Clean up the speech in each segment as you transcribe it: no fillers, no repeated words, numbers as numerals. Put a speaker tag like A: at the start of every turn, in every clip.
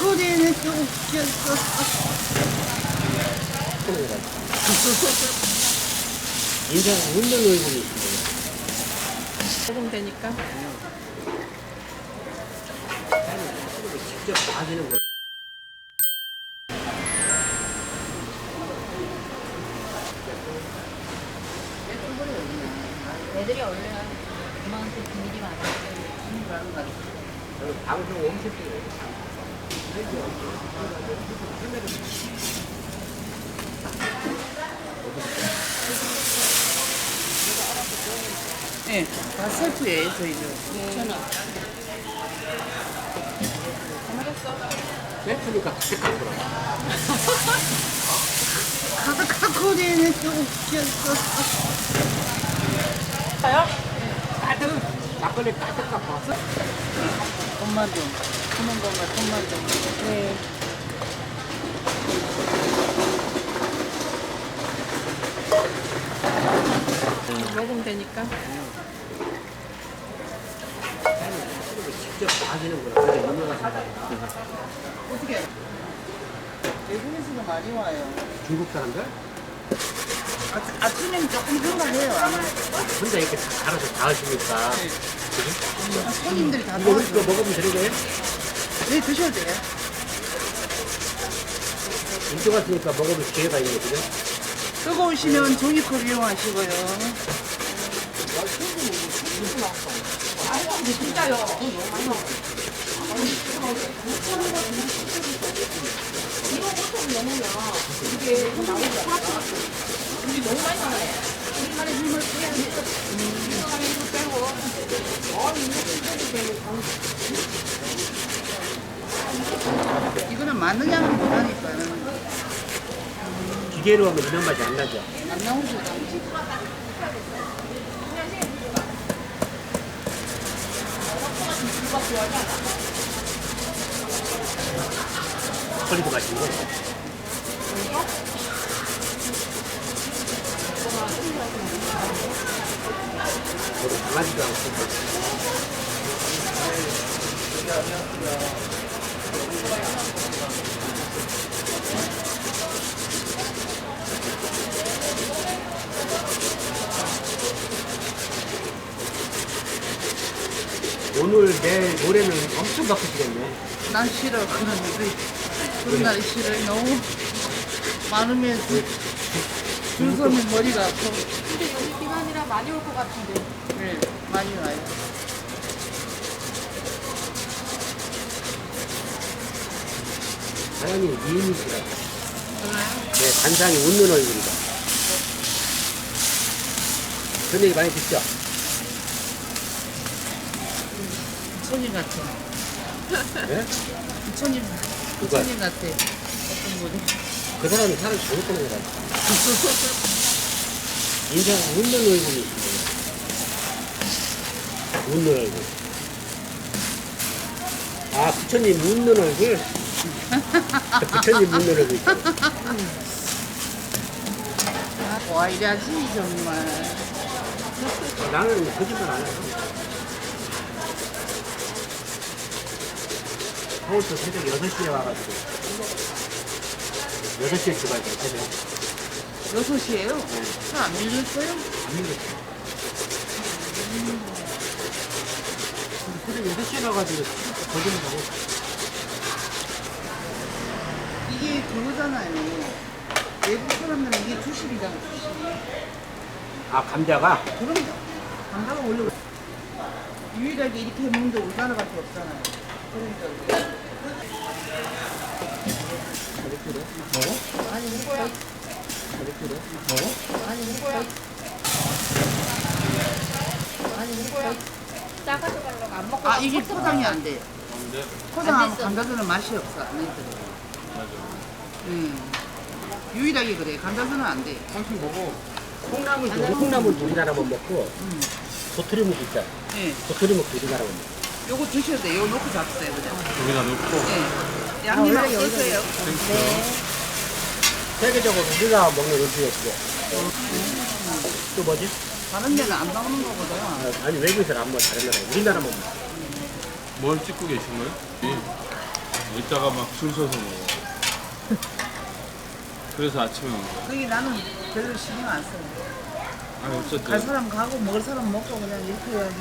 A: 거리는 좀 웃겼어.
B: 인상 웃는 얼굴이 있습니다.
C: 조금 되니까.
B: 직접 봐주는 거.
D: 애들이 원래 엄마한테 비밀이 많아.
B: 방송 엄청 뛰어요.
A: 네, 다 셀프예요, 저희도.
B: 셀프니까 색깔 돌아.
A: 카카코리는 좀 웃겼어.
B: 까득. 막걸리 까득 갚아.
A: 엄마도. 그만 건가, 엄마도. 네.
C: 먹으면 되니까.
B: 직접 봐주는 거라. 그게 유명하신
A: 어떻게 알아? 외국에서도 많이 와요.
B: 중국 사람들?
A: 아침에는 조금 생각해요.
B: 혼자 이렇게 다 갈아서 다 하시니까.
A: 손님들이 다
B: 이거
A: 도와줘요.
B: 이거 먹으면 되는 거예요?
A: 네, 드셔도 돼요.
B: 인도 갔으니까 먹으면 기회가 있네, 그죠?
A: 뜨거우시면 종이컵 이용하시고요. 이거는 많은 양을 못하니까
B: 기계로 하면 이런 맛이 안 나죠?
A: 안 나오죠.
B: 막걸리도 맛있는데. 저도 강하지도 않고. 오늘 내일 모레는 엄청 바쁘시겠네.
A: 난 싫어. 그런 날이 싫어. 너무 많으면 줄 서면 머리가 아파.
D: 근데 여기 기간이라 많이 올 것 같은데.
A: 네, 많이 와요.
B: 사장님 미인이시라. 네, 관상이 웃는 얼굴이다. 그런 얘기 많이 듣죠?
A: 부처님 같아.
B: 네?
A: 부처님,
B: 누가?
A: 부처님 같아. 어떤 분이.
B: 그 사람이 사람 잘못 보는 거다. 인상 웃는 얼굴이 있습니다. 웃는 얼굴. 아, 부처님 웃는 얼굴? 부처님 웃는 얼굴 있죠.
A: 와, 이래야지, 정말.
B: 나는 거짓말 안 해요. 서울서 새벽 6시에 와가지고 6시에 들어가야 돼, 새벽.
A: 6시에요? 안 밀렸어요?
B: 안 밀렸어. 새벽 6시에 와가지고 거짓말하고.
A: 이게 그거잖아요. 외국 사람들은 이게 주식이잖아, 주식.
B: 아, 감자가?
A: 그럼요. 감자가 원래 유일하게 이렇게 먹는 데 우리나라밖에 없잖아요. 그러니까.
D: 많이 먹어요. 많이 먹어요. 많이 먹어요. 싸가지고 가려고 안 먹고.
A: 아, 이게 포장이 안 돼. 포장하면
D: 안 됐어.
A: 감자전은 맛이 없어. 안 돼. 유일하게 그래. 감자전은 안 돼.
B: 당신 먹어. 콩나물도 우리나라만 먹고, 도토리묵 있다.
A: 네.
B: 도토리묵도 우리나라만 먹고.
A: 요거 드셔도 돼. 요거 넣고 잡수세요, 그냥.
E: 여기다 넣고
A: 네. 양념하고 써세요.
B: 세계적으로 우리가 먹는 음식이었고. 또 뭐지?
A: 다른 데는 안 나오는 거거든.
B: 아, 아니, 외국에서는 안 먹어. 다른 나라. 우리나라만 먹어.
E: 뭘 찍고 계신 거예요? 이따가 막 줄 서서 먹어. 그래서 아침에 먹는 거야.
A: 그게 나는 별로 신경 안 써.
E: 아, 어쨌든.
A: 갈 사람 가고 먹을 사람 먹고 그냥 이렇게 해야지.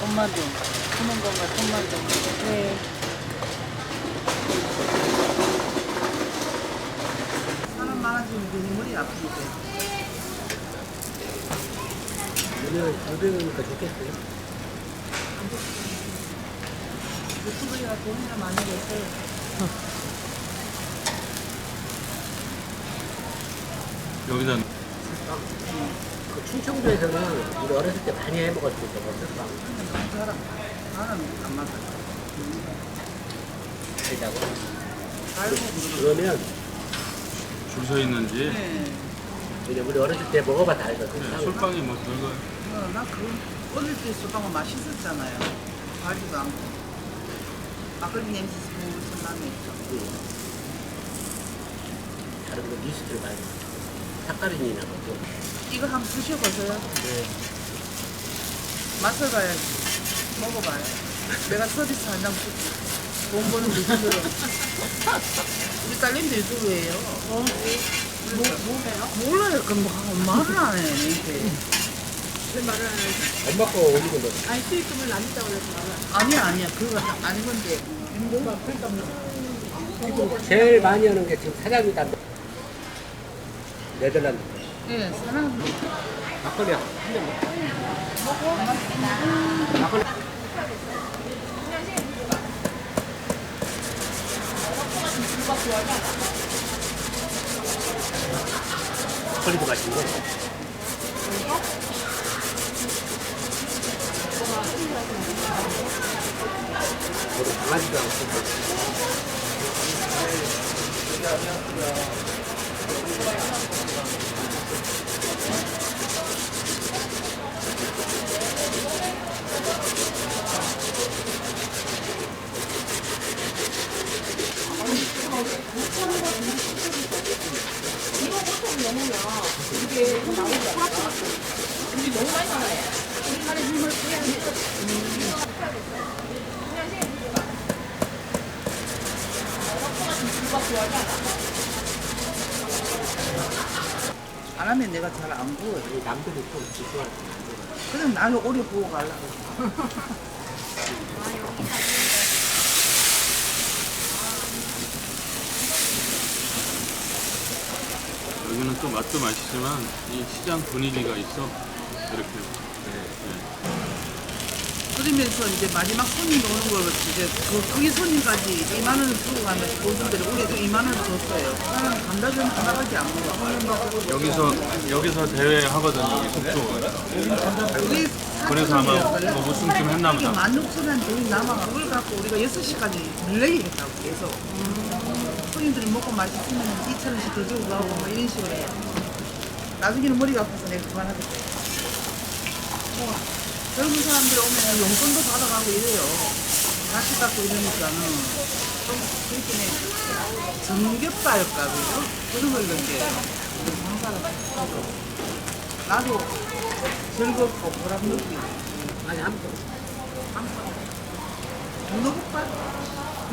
A: 돈만 좀. 주는 건가 돈만 좀.
C: 네.
A: 사람 많아지면 괜히 머리 아프게 돼.
B: 오늘 200원이니까 좋겠어요.
A: 유튜브가 돈이나 많이 벌어요.
E: 여기다
B: 그 충청도에서는 우리 어렸을 때 많이 해 먹었을 때 먹었어.
A: 나는 안 맞아.
B: 달다고.
A: 알고 그러고.
B: 그러면
E: 줄 서 있는지.
A: 네.
B: 이제 우리 어렸을 때 먹어봐 다 알거든.
E: 네, 솔방이 뭐 별거.
A: 나 그거 어릴 때 소방은 맛있었잖아요. 달지도 않고. 막걸리 냄새 스무스 나네.
B: 다른 거 리스트를 봐야 돼. 삭가린이나 뭐.
A: 이거 한번 드셔보세요.
B: 네.
A: 맛을 봐야지. 먹어봐요. 내가 서비스 한장 줄게. 돈 버는 유튜브로. 우리 딸님도 유튜브예요. 뭐예요? 몰라요. 그럼 뭐 말을 안 해. 이렇게.
C: 왜 말을 안 하지?
B: 엄마 거 올리고 너.
C: 아니 수익금을 남긴다고 그래서 말을
A: 아니야. 그거 아닌 건데. 그러니까 뭐.
B: 제일 많이 하는 게 지금 사장이 다 네덜란드.
A: 예, 사람.
B: 막걸리야. 한잔 먹어. 막걸리. 막걸리도 맛있네. 우리 강아지도 않고.
A: 안 하면 내가 잘 안 구워요.
B: 우리 남들이 좀 지수할
A: 그냥 나는 오래 구워 가려고.
E: 여기는 또 맛도 맛있지만 이 시장 분위기가 있어. 이렇게.
A: 그러면서 이제 마지막 손님도 오는 걸 이제 거기 손님까지 2만 원을 주고 가면 고수들이 우리도 2만 원을 줬어요. 나는 감자전 하나밖에 안 먹어.
E: 여기서 대회 하거든, 여기 속초.
A: 우리
E: 그래서 아마 뭐 우승팀 했나 보다.
A: 16,000원 돈이 남아가 그걸 갖고 우리가 6시까지 릴레이 했다고 계속. 손님들이 먹고 맛있으면 2,000원씩 더 주고 가고 뭐 이런 식으로 해요. 나중에는 머리가 아파서 내가 그만하겠다. 젊은 사람들 오면 용돈도 받아가고 이래요. 다시 갖고 이러니까는 좀 그렇게 정겹다할까 그죠? 그런 걸 느껴요. 나도 즐겁고 보람 느끼고.
B: 아니, 아무튼.
A: 문어국밥? 응?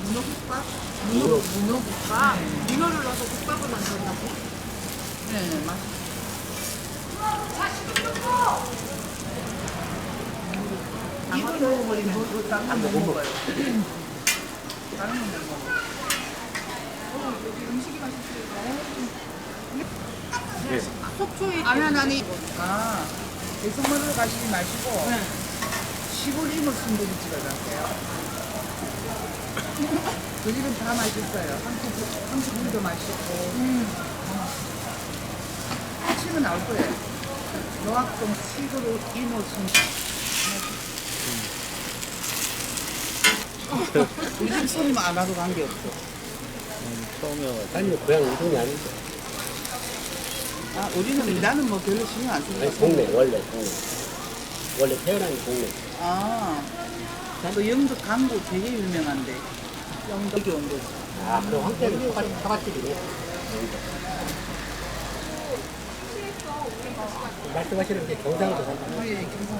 A: 문어국밥? 문어국밥?
C: 민어를 넣어서 국밥을 만들었다고?
A: 네, 맛있어. 이걸 먹어버리면 그거 다른 건못 먹어요. 다른 건못 먹어요.
B: 네.
C: 속초에
A: 아니. 대성마을 가시지 마시고 시골 이모 순두부집에 가세요. 그 집은 다 맛있어요. 한국물도 맛있고. 치면 나올 거예요. 노학동 시골 이모 순두부. 우리 집 손님 안 와도 관계없어.
B: 아니, 고향 우동이 아니죠.
A: 우리는 나는 뭐 별로 신경 안
B: 아니,
A: 쓰고.
B: 동네, 원래 동네. 원래 태어난 동네.
A: 나도 영도 강도 되게 유명한데. 영덕이 온 거지.
B: 그럼 황태는 처갓집이네. 말씀하시는 게 경상도 산다.
A: 우리 경상